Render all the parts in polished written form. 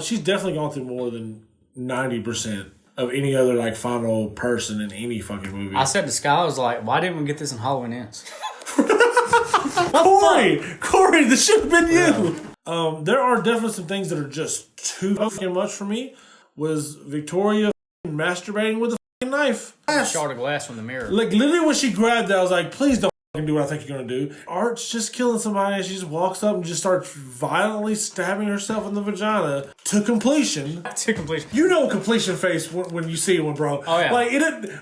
She's definitely gone through more than 90% of any other like final person in any fucking movie. I said to Sky, I was like, why didn't we get this in Halloween Ends? Corey, this should have been you. Yeah. There are definitely some things that are just too fucking much for me. Was Victoria masturbating with a fucking knife? A shard of glass from the mirror. Like literally when she grabbed that, I was like, please don't do what I think you're gonna do. Art's just killing somebody and she just walks up and just starts violently stabbing herself in the vagina to completion. You know completion face when you see one, bro. Oh yeah. Like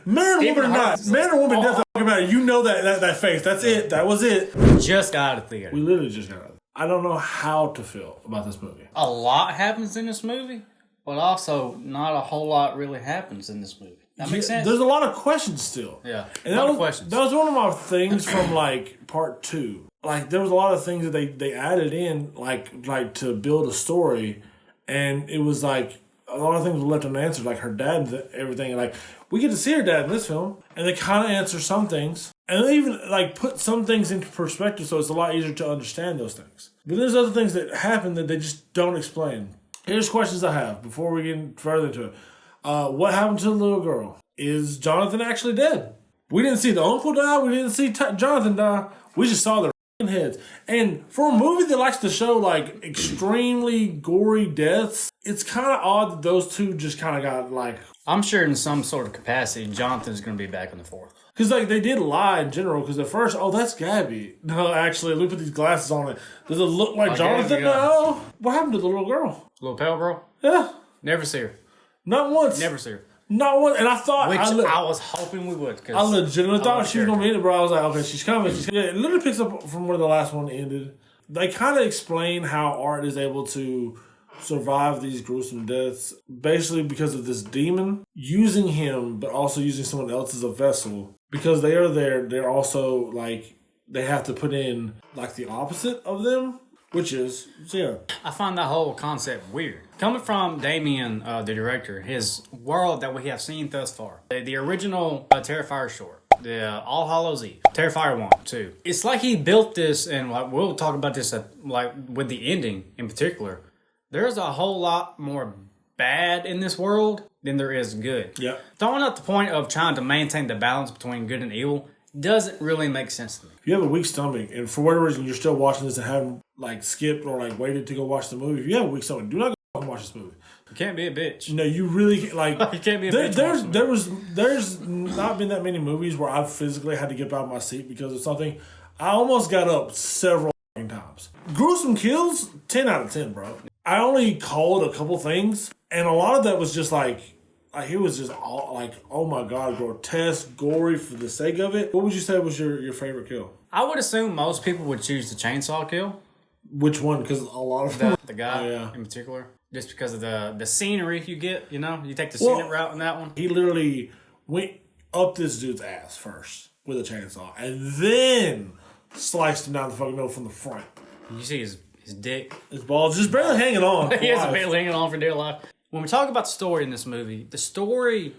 man or woman or not. Man or woman doesn't matter. You know that face. That's it. That was it. Just got out of theater. We literally just got out of theater. I don't know how to feel about this movie. A lot happens in this movie, but also not a whole lot really happens in this movie. That makes sense. There's a lot of questions still. Yeah, and that was one of my things from like part 2. Like there was a lot of things that they added in like to build a story, and it was like a lot of things were left unanswered, like her dad and everything. And like we get to see her dad in this film, and they kind of answer some things, and they even like put some things into perspective, so it's a lot easier to understand those things. But there's other things that happen that they just don't explain. Here's questions I have before we get further into it. What happened to the little girl? Is Jonathan actually dead? We didn't see the uncle die. We didn't see Jonathan die. We just saw their heads. And for a movie that likes to show like extremely gory deaths, it's kind of odd that those two just kind of got like... I'm sure in some sort of capacity, Jonathan's going to be back in the fourth. Because like they did lie in general. Because at first, oh, that's Gabby. No, actually, look at these glasses on it. Does it look like Jonathan now? What happened to the little girl? Little pale girl? Yeah. Never see her. Not once. Never see her. Not once. And I thought... I was hoping we would. I legitimately thought she was going to be in it, bro. I was like, okay, she's coming. Yeah, it literally picks up from where the last one ended. They kind of explain how Art is able to survive these gruesome deaths, basically because of this demon using him, but also using someone else as a vessel. Because they are there, they're also, like, they have to put in, like, the opposite of them. Which is, yeah. I find that whole concept weird. Coming from Damien, the director, his world that we have seen thus far. The original Terrifier short. The All Hallows Eve. Terrifier 1, 2. It's like he built this, and like we'll talk about this like with the ending in particular. There's a whole lot more bad in this world than there is good. Yeah. Throwing out the point of trying to maintain the balance between good and evil doesn't really make sense to me. If you have a weak stomach, and for whatever reason you're still watching this and haven't like skipped or like waited to go watch the movie, if you have a weak stomach, do not go watch this movie. You can't be a bitch. No, you really like. You can't be a bitch. There's not been that many movies where I've physically had to get out of my seat because of something. I almost got up several times. Gruesome kills, 10 out of 10, bro. I only called a couple things, and a lot of that was just like it was just all like, oh my god, grotesque, gory for the sake of it. What would you say was your favorite kill? I would assume most people would choose the chainsaw kill. Which one? Because a lot of them. The guy in particular. Just because of the scenery you get, you know? You take the scenic route in that one. He literally went up this dude's ass first with a chainsaw and then sliced him down the fucking middle from the front. You see his dick. His balls just barely hanging on. He is barely hanging on for dear life. When we talk about the story in this movie, the story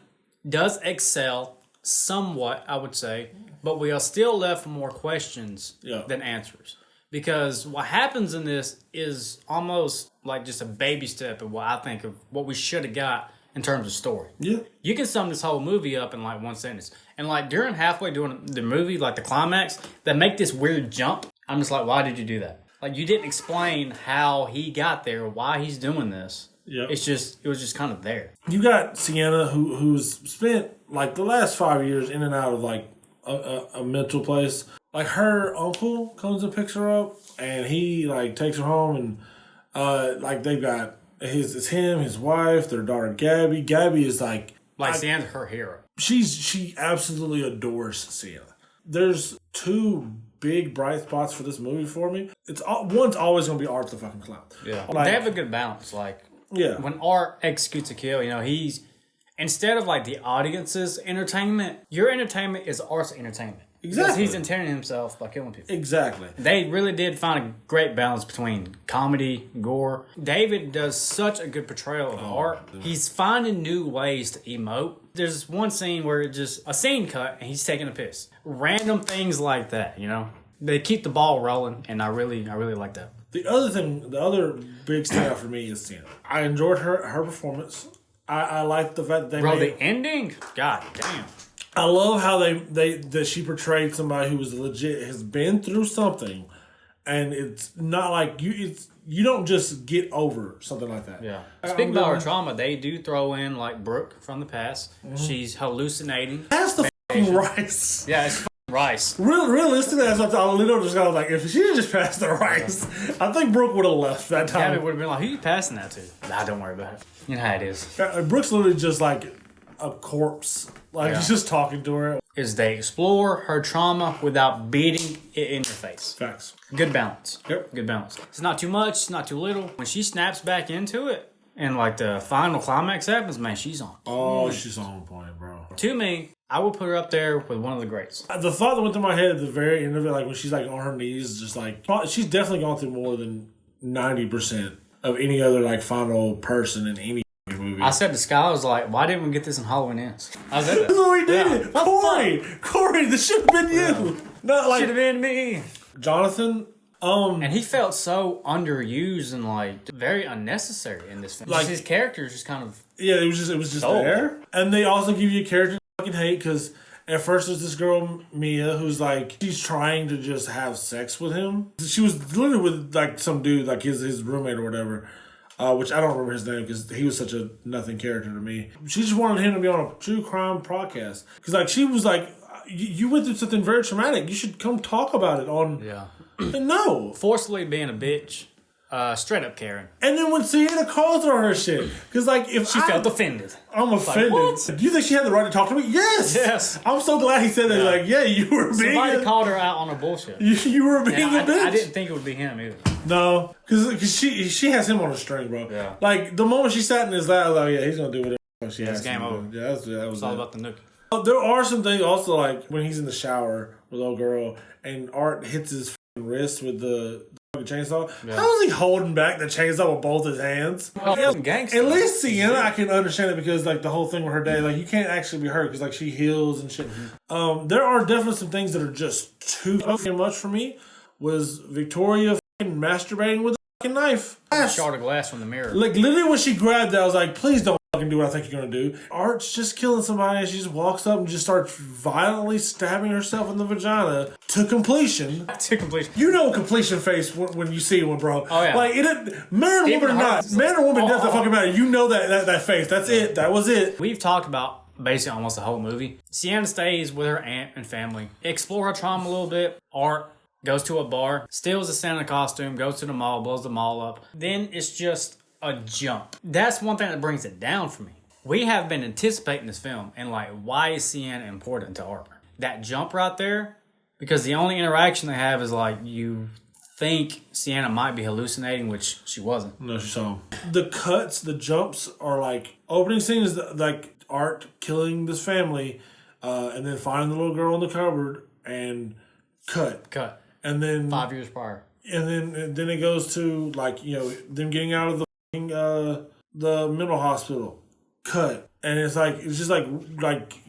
does excel somewhat, I would say, but we are still left with more questions than answers. Because what happens in this is almost like just a baby step of what I think of what we should have got in terms of story. Yeah. You can sum this whole movie up in like one sentence. And like halfway during the movie, like the climax, they make this weird jump. I'm just like, why did you do that? Like you didn't explain how he got there, why he's doing this. Yeah. It was just kind of there. You got Sienna who's spent like the last 5 years in and out of like a mental place. Like her uncle comes and picks her up, and he like takes her home, and like they've got it's him, his wife, their daughter Gabby. Gabby is like Sienna's her hero. She absolutely adores Sienna. There's two big bright spots for this movie for me. One's always gonna be Art the fucking clown. Yeah, they have a good balance. Like when Art executes a kill, you know he's instead of like the audience's entertainment, your entertainment is Art's entertainment. Exactly. Because he's entertaining himself by killing people. Exactly. They really did find a great balance between comedy, gore. David does such a good portrayal of Art. Dude. He's finding new ways to emote. There's one scene where it's just a scene cut and he's taking a piss. Random things like that, you know? They keep the ball rolling, and I really like that. The other big standout for me is Sienna. I enjoyed her performance. I liked the fact that they the ending? God damn. I love how that she portrayed somebody who was legit, has been through something, and it's not like you don't just get over something like that. Yeah. Speaking about her trauma, they do throw in like Brooke from the past. Mm-hmm. She's hallucinating. That's the fucking rice. Yeah, it's rice. Realistically, I literally just got like, if she had just passed the rice, I think Brooke would have left that time. Gabby would have been like, who are you passing that to? Nah, don't worry about it. You know how it is. Brooke's literally just like a corpse. Like, he's just talking to her. Is they explore her trauma without beating it in your face. Facts. Good balance. Yep. Good balance. It's not too much, it's not too little. When she snaps back into it, and like the final climax happens, man, she's on. Oh, she's on point, bro. To me, I would put her up there with one of the greats. The thought that went through my head at the very end of it, like when she's like on her knees, just like, she's definitely gone through more than 90% of any other like final person in any movie. I said to Sky, I was like, why didn't we get this in Halloween Ends? I said that. That's what we did. Yeah. Corey, this should have been you. Yeah. Not like, should have been me. Jonathan. And he felt so underused and like very unnecessary in this film. Like his character is just kind of it was just there. And they also give you a character you fucking hate because at first there's this girl Mia who's like she's trying to just have sex with him. She was literally with like some dude like his roommate or whatever, which I don't remember his name because he was such a nothing character to me. She just wanted him to be on a true crime podcast because like she was like, you went through something very traumatic. You should come talk about it on. Yeah. No. Forcefully being a bitch. Straight up Karen. And then when Sienna calls her shit. Because, like, if she felt offended. I'm offended. Like, do you think she had the right to talk to me? Yes. Yes. I'm so glad he said that. Like, yeah, you were being Somebody called her out on her bullshit. You were being a bitch. I didn't think it would be him either. No. Because she has him on a string, bro. Yeah. Like, the moment she sat in his lap, I was like, yeah, he's going to do whatever she has to do. It's game over. Yeah, that was it's all about the nookie. There are some things also, like, when he's in the shower with old girl and Art hits his wrist with the chainsaw. Yeah. How is he holding back the chainsaw with both his hands? At least Sienna, I can understand it because like the whole thing with her day, like you can't actually be hurt because like she heals and shit. Mm-hmm. There are definitely some things that are just too fucking much for me. Was Victoria fucking masturbating with a fucking knife? A shard of glass from the mirror. Like literally when she grabbed that, I was like, please don't fucking do what I think you're gonna do. Art's just killing somebody and she just walks up and just starts violently stabbing herself in the vagina to completion. You know completion face when you see one, bro. Oh yeah. Like man or woman or not. Man or woman doesn't fucking matter. You know that face. That's it. That was it. We've talked about basically almost the whole movie. Sienna stays with her aunt and family. Explore her trauma a little bit. Art goes to a bar, steals a Santa costume, goes to the mall, blows the mall up. Then it's just a jump. That's one thing that brings it down for me. We have been anticipating this film and like, why is Sienna important to Art? That jump right there, because the only interaction they have is like you think Sienna might be hallucinating, which she wasn't. No, she saw him. The cuts, the jumps are like opening scene is like Art killing this family, and then finding the little girl in the cupboard and cut, and then 5 years prior, and then it goes to like them getting out of the mental hospital, cut. And it's just like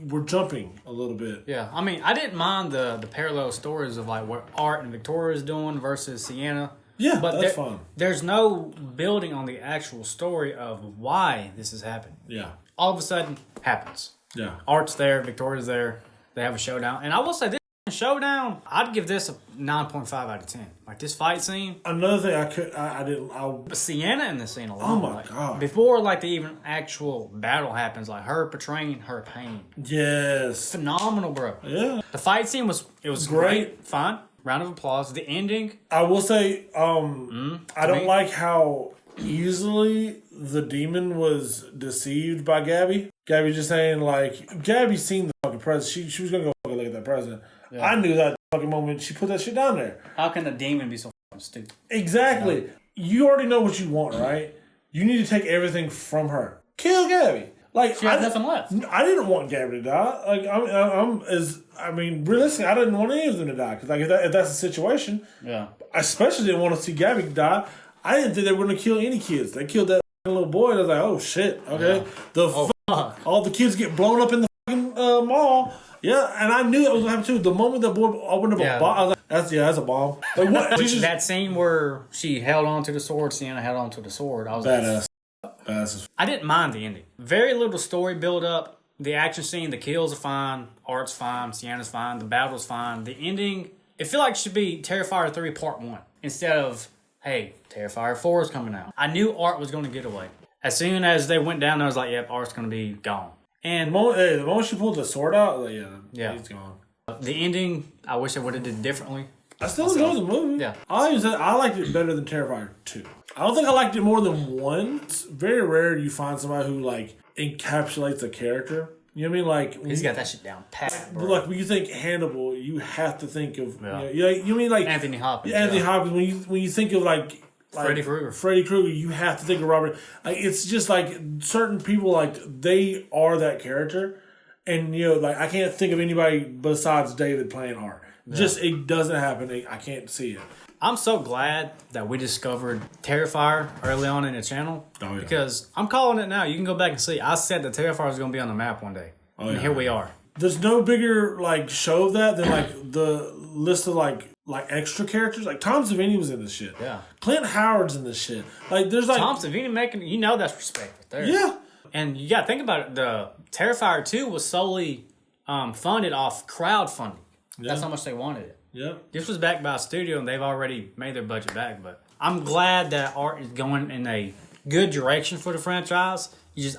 we're jumping a little bit. Yeah, I mean, I didn't mind the parallel stories of like what Art and Victoria is doing versus Sienna. Yeah, but that's fun. There's no building on the actual story of why this is happening. Yeah, all of a sudden happens. Yeah, Art's there, Victoria's there. They have a showdown, and I will say this showdown, I'd give this a 9.5 out of 10. Like this fight scene. Another thing But Sienna in this scene alone. Oh my god! Before like the even actual battle happens, like her portraying her pain. Yes, phenomenal, bro. Yeah, the fight scene was great. Fine. Round of applause. The ending. I will say, I don't like how easily the demon was deceived by Gabby. Gabby just saying like Gabby seen the fucking present. She was gonna go fucking look at that present. Yeah. I knew that fucking moment she put that shit down there. How can a demon be so fucking stupid? Exactly. You already know what you want, right? You need to take everything from her. Kill Gabby. Like she had nothing left. I didn't want Gabby to die. Like realistically, I didn't want any of them to die because like if that's the situation, yeah. I especially didn't want to see Gabby die. I didn't think they were going to kill any kids. They killed that little boy, and I was like, oh shit, okay. Yeah. Fuck. All the kids get blown up in the fucking mall. Yeah, and I knew that was going to happen too. The moment the boy opened up a bomb, I was like, that's a bomb. Like, what? That scene where she held on to the sword, Sienna held on to the sword. I was badass. Badass. I didn't mind the ending. Very little story build up. The action scene, the kills are fine. Art's fine. Sienna's fine. The battle's fine. The ending, it feel like it should be Terrifier 3 Part 1 instead of, hey, Terrifier 4 is coming out. I knew Art was going to get away. As soon as they went down, I was like, yep, Art's going to be gone. And the moment she pulled the sword out, like, yeah, he's gone. The ending, I wish I would have did differently. I still enjoy the movie. Yeah. I liked it better than Terrifier 2. I don't think I liked it more than 1. It's very rare you find somebody who, like, encapsulates a character. You know what I mean? Like, he's got that shit down pat, bro. Like, when you think Hannibal, you have to think of, you mean like Anthony Hopkins. Anthony Hopkins. When you think of, like Freddy Krueger, you have to think of Robert. Like, it's just like certain people, like, they are that character. And, like, I can't think of anybody besides David playing Art. Yeah. Just, it doesn't happen. I can't see it. I'm so glad that we discovered Terrifier early on in the channel. Oh, yeah. Because I'm calling it now. You can go back and see. I said that Terrifier was going to be on the map one day. Oh, and here we are. There's no bigger, like, show of that than, like, the list of, like extra characters. Like, Tom Savini was in this shit. Yeah. Clint Howard's in this shit. Like, there's, like... Tom Savini making... that's respect right there. Yeah. And you got to think about it. The Terrifier 2 was solely funded off crowdfunding. Yeah. That's how much they wanted it. Yeah. This was backed by a studio, and they've already made their budget back. But I'm glad that Art is going in a good direction for the franchise.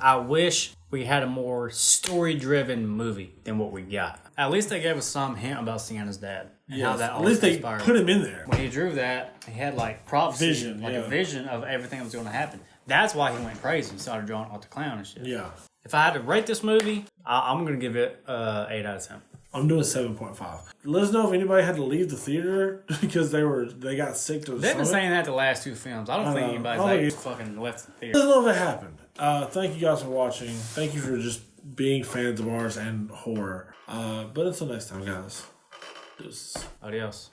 I wish we had a more story-driven movie than what we got. At least they gave us some hint about Sienna's dad. And how that at least they put him in there. When he drew that, he had like prophecy, a vision of everything that was going to happen. That's why he went crazy. He started drawing Art the Clown and shit. Yeah. If I had to rate this movie, I'm going to give it 8 out of 10. I'm doing 7.5. Let us know if anybody had to leave the theater because they got sick to the They've been saying that the last 2 films. I don't think anybody's fucking left the theater. Let us know if it happened. Thank you guys for watching. Thank you for just being fans of ours and horror. But until next time, guys. Deuces. Adios.